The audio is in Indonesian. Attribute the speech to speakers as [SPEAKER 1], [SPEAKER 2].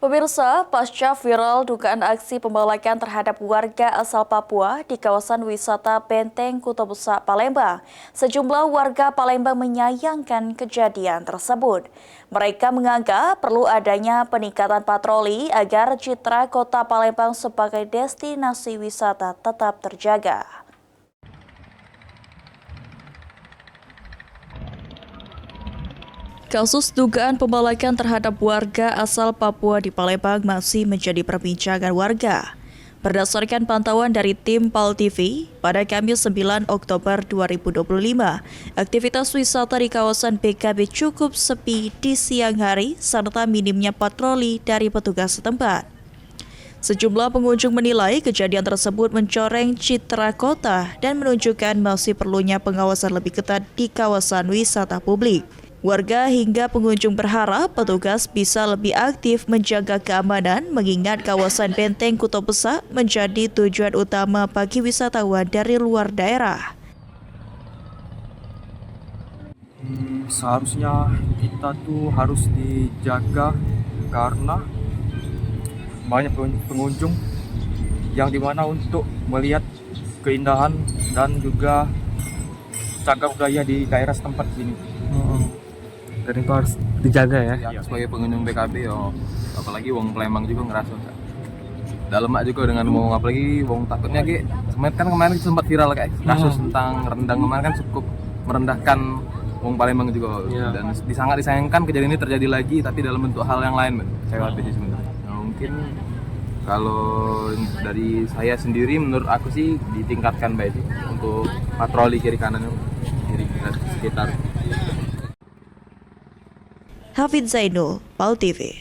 [SPEAKER 1] Pemirsa, pasca viral dugaan aksi pembalakan terhadap warga asal Papua di kawasan wisata Benteng Kuto Busak, Palembang, sejumlah warga Palembang menyayangkan kejadian tersebut. Mereka menganggap perlu adanya peningkatan patroli agar citra kota Palembang sebagai destinasi wisata tetap terjaga. Kasus dugaan pembalakan terhadap warga asal Papua di Palembang masih menjadi perbincangan warga. Berdasarkan pantauan dari tim PAL TV, pada Kamis 9 Oktober 2025, aktivitas wisata di kawasan BKB cukup sepi di siang hari serta minimnya patroli dari petugas setempat. Sejumlah pengunjung menilai kejadian tersebut mencoreng citra kota dan menunjukkan masih perlunya pengawasan lebih ketat di kawasan wisata publik. Warga hingga pengunjung berharap petugas bisa lebih aktif menjaga keamanan mengingat kawasan Benteng Kuto Busak menjadi tujuan utama bagi wisatawan dari luar daerah.
[SPEAKER 2] Seharusnya kita tuh harus dijaga karena banyak pengunjung yang dimana untuk melihat keindahan dan juga cagar budaya di daerah setempat sini.
[SPEAKER 3] Dan itu harus dijaga ya.
[SPEAKER 4] Sebagai pengunjung BKB apalagi wong Palembang juga ngerasa dalam juga dengan wong, apalagi wong takutnya kemarin sempat viral kayak kasus tentang rendang kemarin kan cukup merendahkan wong Palembang juga dan sangat disayangkan kejadian ini terjadi lagi tapi dalam bentuk hal yang lain saya khawatir sebenarnya. Mungkin kalau dari saya sendiri menurut aku sih ditingkatkan baik untuk patroli kiri kanan kiri sekitar.
[SPEAKER 1] Hafid Zainul, PAL TV.